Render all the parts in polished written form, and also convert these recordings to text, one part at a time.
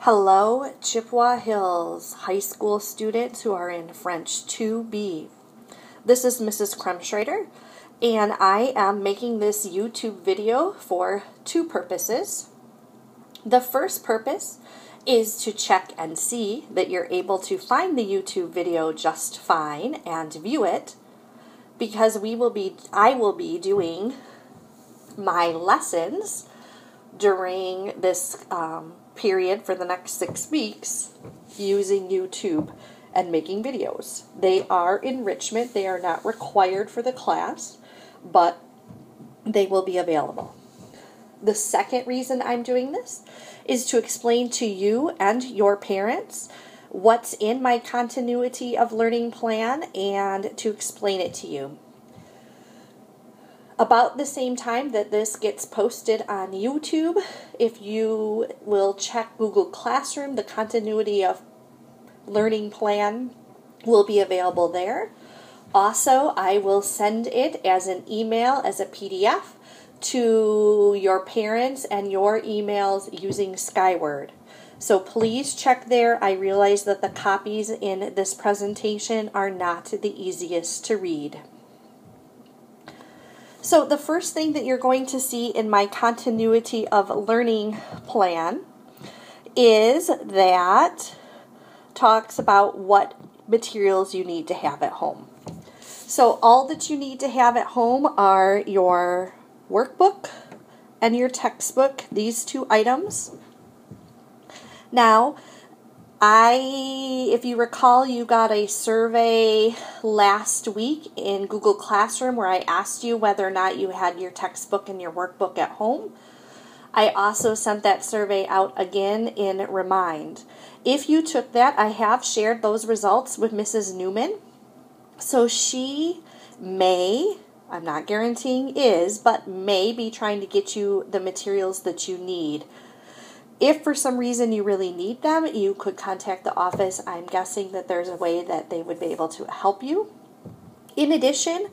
Hello, Chippewa Hills high school students who are in French 2B. This is Mrs. Kremsreiter, and I am making this YouTube video for two purposes. The first purpose is to check and see that you're able to find the YouTube video just fine and view it, because I will be doing my lessons during this period for the next 6 weeks using YouTube and making videos. They are enrichment. They are not required for the class, but they will be available. The second reason I'm doing this is to explain to you and your parents what's in my continuity of learning plan and to explain it to you. About the same time that this gets posted on YouTube, if you will check Google Classroom, the continuity of learning plan will be available there. Also, I will send it as an email, as a PDF, to your parents and your emails using Skyward. So please check there. I realize that the copies in this presentation are not the easiest to read. So the first thing that you're going to see in my continuity of learning plan is that talks about what materials you need to have at home. So all that you need to have at home are your workbook and your textbook, these two items. Now, if you recall, you got a survey last week in Google Classroom where I asked you whether or not you had your textbook and your workbook at home. I also sent that survey out again in Remind. If you took that, I have shared those results with Mrs. Newman. So she may, I'm not guaranteeing is, but may be trying to get you the materials that you need. If for some reason you really need them, you could contact the office. I'm guessing that there's a way that they would be able to help you. In addition,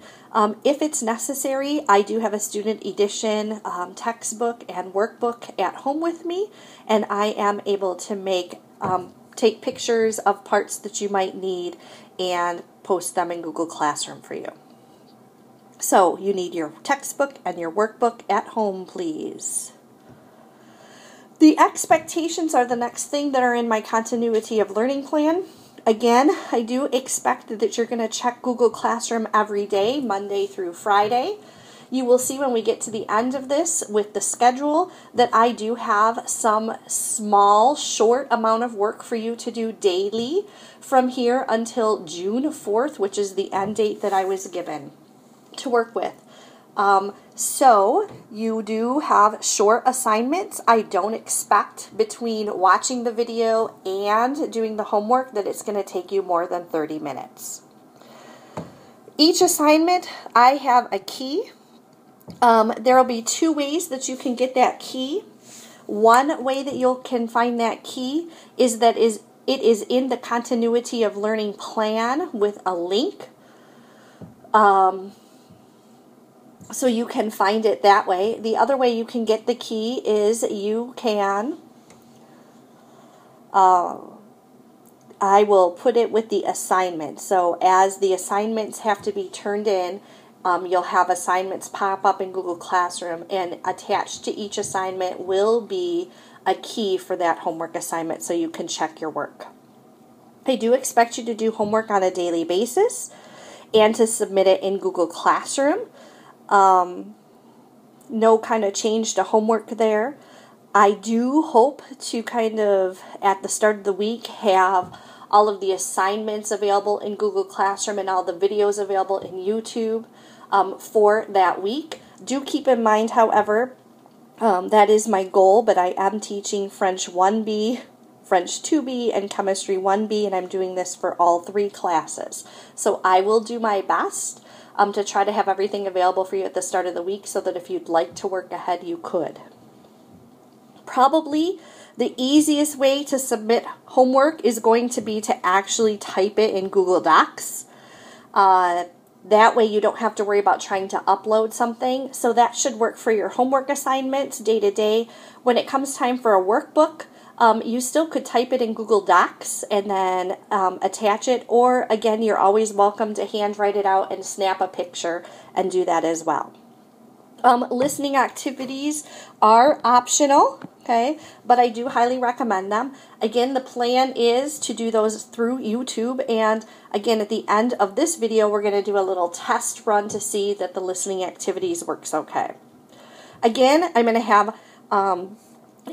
if it's necessary, I do have a student edition textbook and workbook at home with me, and I am able to take pictures of parts that you might need and post them in Google Classroom for you. So you need your textbook and your workbook at home, please. The expectations are the next thing that are in my continuity of learning plan. Again, I do expect that you're going to check Google Classroom every day, Monday through Friday. You will see when we get to the end of this with the schedule that I do have some small, short amount of work for you to do daily from here until June 4th, which is the end date that I was given to work with. So you do have short assignments. I don't expect between watching the video and doing the homework that it's going to take you more than 30 minutes. Each assignment, I have a key. There will be two ways that you can get that key. One way that you can find that key is that it is in the continuity of learning plan with a link. So you can find it that way. The other way you can get the key is you can, I will put it with the assignment. So as the assignments have to be turned in, you'll have assignments pop up in Google Classroom, and attached to each assignment will be a key for that homework assignment so you can check your work. I do expect you to do homework on a daily basis and to submit it in Google Classroom. No kind of change to homework there. I do hope to kind of, at the start of the week, have all of the assignments available in Google Classroom and all the videos available in YouTube for that week. Do keep in mind, however, that is my goal, but I am teaching French 1B, French 2B, and Chemistry 1B, and I'm doing this for all three classes. So I will do my best to try to have everything available for you at the start of the week so that if you'd like to work ahead, you could. Probably the easiest way to submit homework is going to be to actually type it in Google Docs. That way you don't have to worry about trying to upload something. So that should work for your homework assignments day to day. When it comes time for a workbook, You still could type it in Google Docs and then attach it, or again, you're always welcome to handwrite it out and snap a picture and do that as well. Listening activities are optional, okay, but I do highly recommend them. Again, the plan is to do those through YouTube, and again, at the end of this video, we're going to do a little test run to see that the listening activities works okay. Again, I'm going to have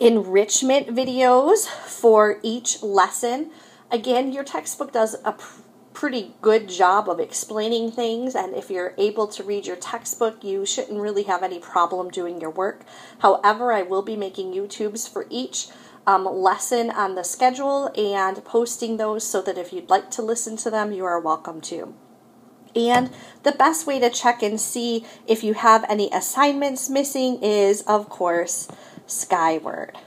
enrichment videos for each lesson. Again, your textbook does a pretty good job of explaining things, and if you're able to read your textbook, you shouldn't really have any problem doing your work. However, I will be making YouTubes for each lesson on the schedule and posting those so that if you'd like to listen to them, you are welcome to. And the best way to check and see if you have any assignments missing is, of course, Skyward.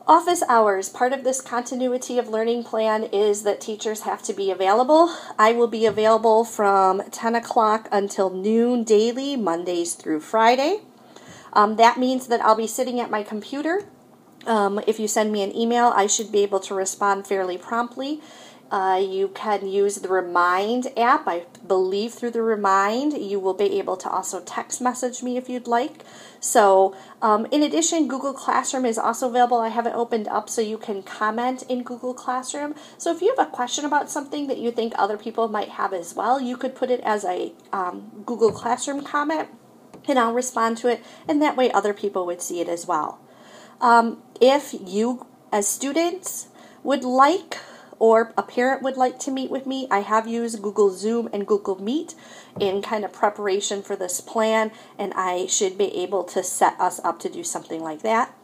Office hours. Part of this continuity of learning plan is that teachers have to be available. I will be available from 10 o'clock until noon daily, Mondays through Friday. That means that I'll be sitting at my computer. If you send me an email, I should be able to respond fairly promptly. You can use the Remind app. I believe through the Remind, you will be able to also text message me if you'd like. So, in addition, Google Classroom is also available. I have it opened up so you can comment in Google Classroom. So if you have a question about something that you think other people might have as well, you could put it as a Google Classroom comment, and I'll respond to it, and that way other people would see it as well. If you, as students, would like, or a parent would like to meet with me, I have used Google Zoom and Google Meet in kind of preparation for this plan, and I should be able to set us up to do something like that.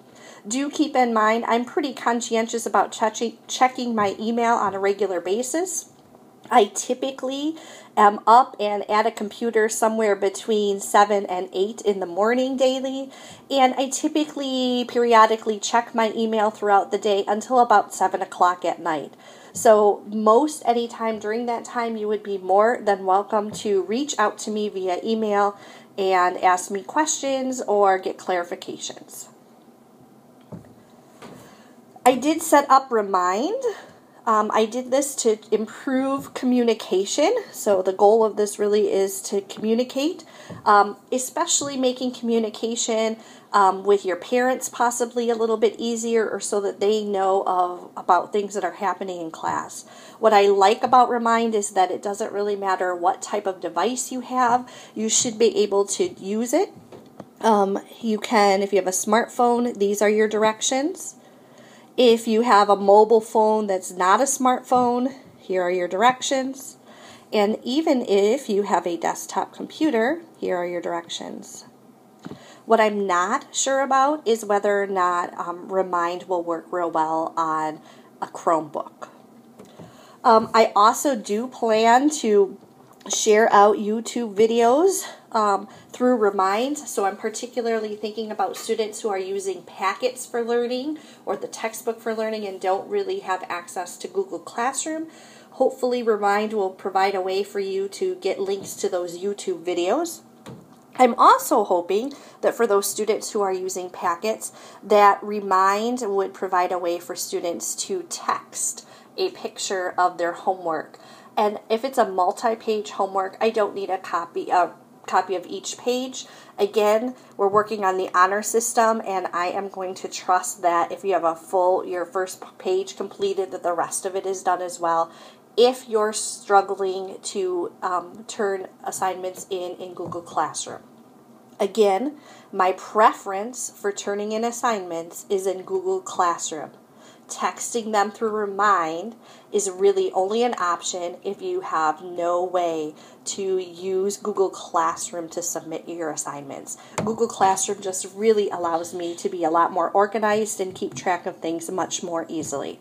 Do keep in mind, I'm pretty conscientious about checking my email on a regular basis. I typically am up and at a computer somewhere between 7 and 8 in the morning daily, and I typically periodically check my email throughout the day until about 7 o'clock at night. So most anytime during that time, you would be more than welcome to reach out to me via email and ask me questions or get clarifications. I did set up Remind. I did this to improve communication. So the goal of this really is to communicate, especially making communication with your parents possibly a little bit easier, or so that they know about things that are happening in class. What I like about Remind is that it doesn't really matter what type of device you have. You should be able to use it. You can, if you have a smartphone, these are your directions. If you have a mobile phone that's not a smartphone, here are your directions. And even if you have a desktop computer, here are your directions. What I'm not sure about is whether or not Remind will work real well on a Chromebook. I also do plan to share out YouTube videos through Remind. So I'm particularly thinking about students who are using Packets for Learning or the textbook for learning and don't really have access to Google Classroom. Hopefully Remind will provide a way for you to get links to those YouTube videos. I'm also hoping that for those students who are using Packets, that Remind would provide a way for students to text a picture of their homework. And if it's a multi-page homework, I don't need a copy of each page. Again, we're working on the honor system, and I am going to trust that if you have your first page completed, that the rest of it is done as well. If you're struggling to turn assignments in Google Classroom. Again, my preference for turning in assignments is in Google Classroom. Texting them through Remind is really only an option if you have no way to use Google Classroom to submit your assignments. Google Classroom just really allows me to be a lot more organized and keep track of things much more easily.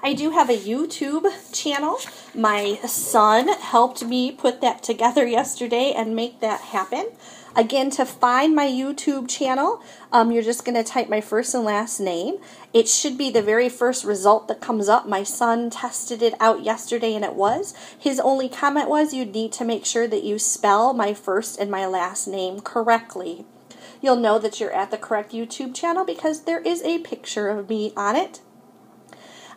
I do have a YouTube channel. My son helped me put that together yesterday and make that happen. Again, to find my YouTube channel, you're just going to type my first and last name. It should be the very first result that comes up. My son tested it out yesterday and it was. His only comment was, you need to make sure that you spell my first and my last name correctly. you'll know that you're at the correct YouTube channel because there is a picture of me on it.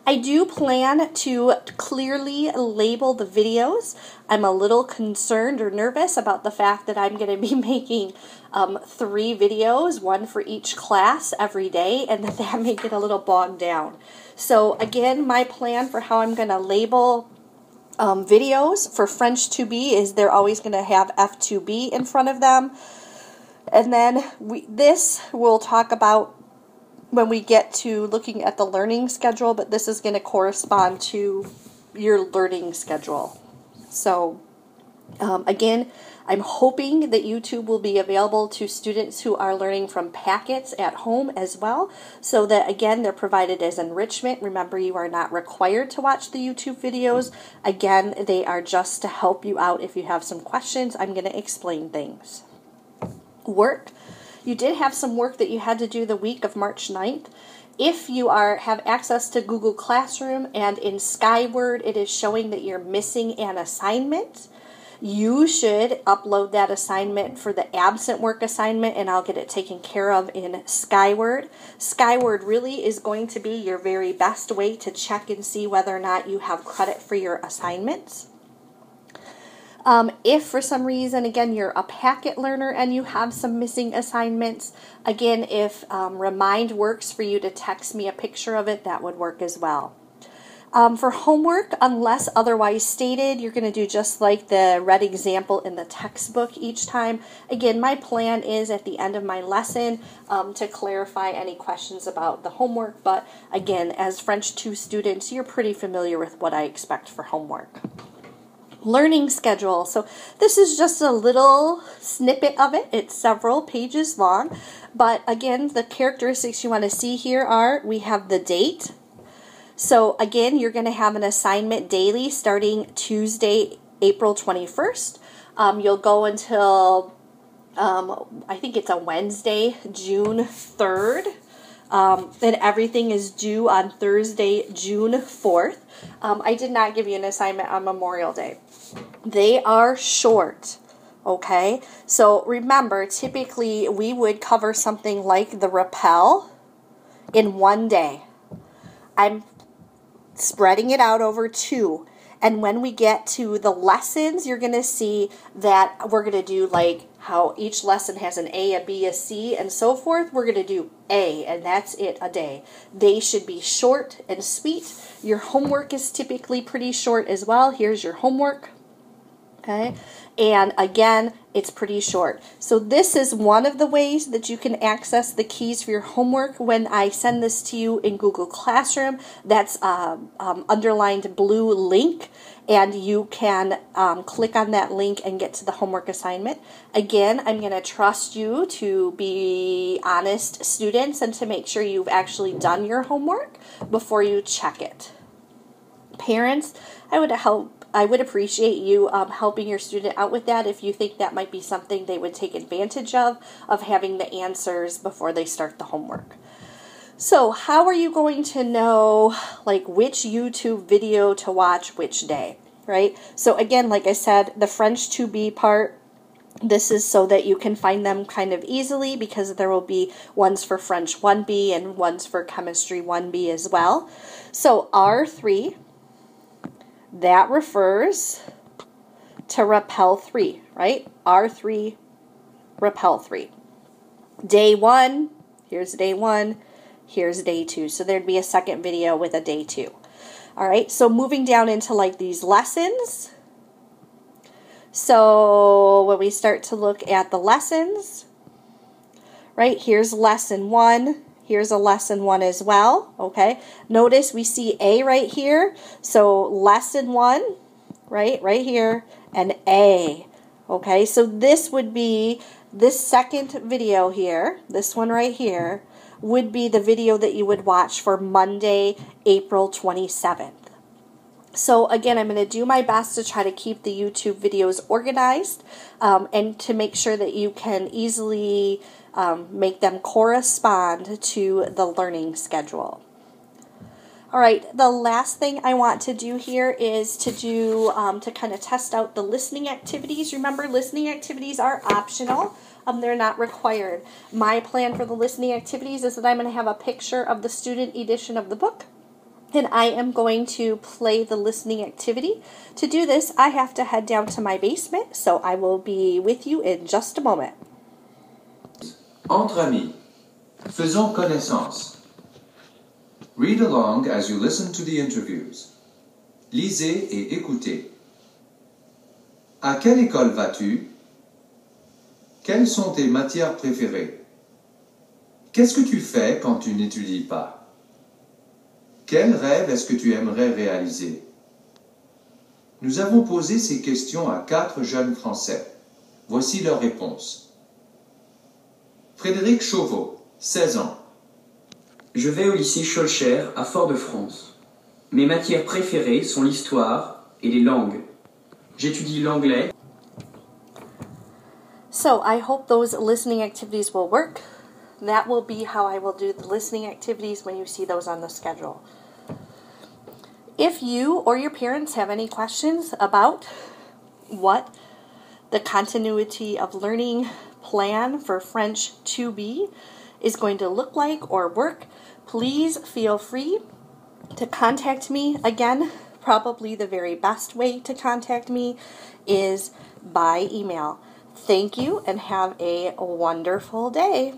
I do plan to clearly label the videos. I'm a little concerned or nervous about the fact that I'm going to be making 3 videos, one for each class every day, and that may get a little bogged down. So again, my plan for how I'm going to label videos for French 2B is they're always going to have F2B in front of them. And then this we'll talk about when we get to looking at the learning schedule, but this is going to correspond to your learning schedule. So again, I'm hoping that YouTube will be available to students who are learning from packets at home as well, so that again, they're provided as enrichment. Remember, you are not required to watch the YouTube videos. Again, they are just to help you out if you have some questions. I'm going to explain things. Work. You did have some work that you had to do the week of March 9th. If you have access to Google Classroom and in Skyward it is showing that you're missing an assignment, you should upload that assignment for the absent work assignment and I'll get it taken care of in Skyward. Skyward really is going to be your very best way to check and see whether or not you have credit for your assignments. If for some reason, again, you're a packet learner and you have some missing assignments, again, if Remind works for you to text me a picture of it, that would work as well. For homework, unless otherwise stated, you're going to do just like the red example in the textbook each time. Again, my plan is at the end of my lesson to clarify any questions about the homework, but again, as French 2 students, you're pretty familiar with what I expect for homework. Learning schedule. So this is just a little snippet of it. It's several pages long. But again, the characteristics you want to see here are we have the date. So again, you're going to have an assignment daily starting Tuesday, April 21st. You'll go until, I think it's a Wednesday, June 3rd. And everything is due on Thursday, June 4th. I did not give you an assignment on Memorial Day. They are short, okay? So remember, typically we would cover something like the rappel in one day. I'm spreading it out over 2. And when we get to the lessons, you're going to see that we're going to do like how each lesson has an A, a B, a C, and so forth. We're going to do A, and that's it, a day. They should be short and sweet. Your homework is typically pretty short as well. Here's your homework. Okay, and again, it's pretty short. So this is one of the ways that you can access the keys for your homework when I send this to you in Google Classroom. That's underlined blue link, and you can click on that link and get to the homework assignment. Again, I'm going to trust you to be honest students and to make sure you've actually done your homework before you check it. Parents, I would appreciate you helping your student out with that if you think that might be something they would take advantage of having the answers before they start the homework. So how are you going to know like which YouTube video to watch which day, right? So again, like I said, the French 2B part, this is so that you can find them kind of easily because there will be ones for French 1B and ones for Chemistry 1B as well. So R3, that refers to Rappel 3, right? R3, Rappel 3. Day 1, here's day 1, here's day 2. So there'd be a second video with a day 2. All right, so moving down into like these lessons. So when we start to look at the lessons, right, here's lesson 1. Here's a lesson 1 as well, okay? Notice we see A right here. So lesson 1, right here, and A, okay? So this would be, this second video here, this one right here, would be the video that you would watch for Monday, April 27th. So again, I'm going to do my best to try to keep the YouTube videos organized and to make sure that you can easily make them correspond to the learning schedule. All right, the last thing I want to do here is to do to kind of test out the listening activities. Remember, listening activities are optional. They're not required. My plan for the listening activities is that I'm going to have a picture of the student edition of the book, and I am going to play the listening activity. To do this, I have to head down to my basement, so I will be with you in just a moment. Entre amis, faisons connaissance. Read along as you listen to the interviews. Lisez et écoutez. À quelle école vas-tu? Quelles sont tes matières préférées? Qu'est-ce que tu fais quand tu n'étudies pas? Quel rêve est-ce que tu aimerais réaliser? Nous avons posé ces questions à 4 jeunes Français. Voici leurs réponses. Frédéric Chauveau, 16 ans. Je vais au lycée Schœlcher à Fort-de-France. Mes matières préférées sont l'histoire et les langues. J'étudie l'anglais. So I hope those listening activities will work. That will be how I will do the listening activities when you see those on the schedule. If you or your parents have any questions about what the continuity of learning plan for French 2B is going to look like or work, please feel free to contact me. Again, probably the very best way to contact me is by email. Thank you and have a wonderful day.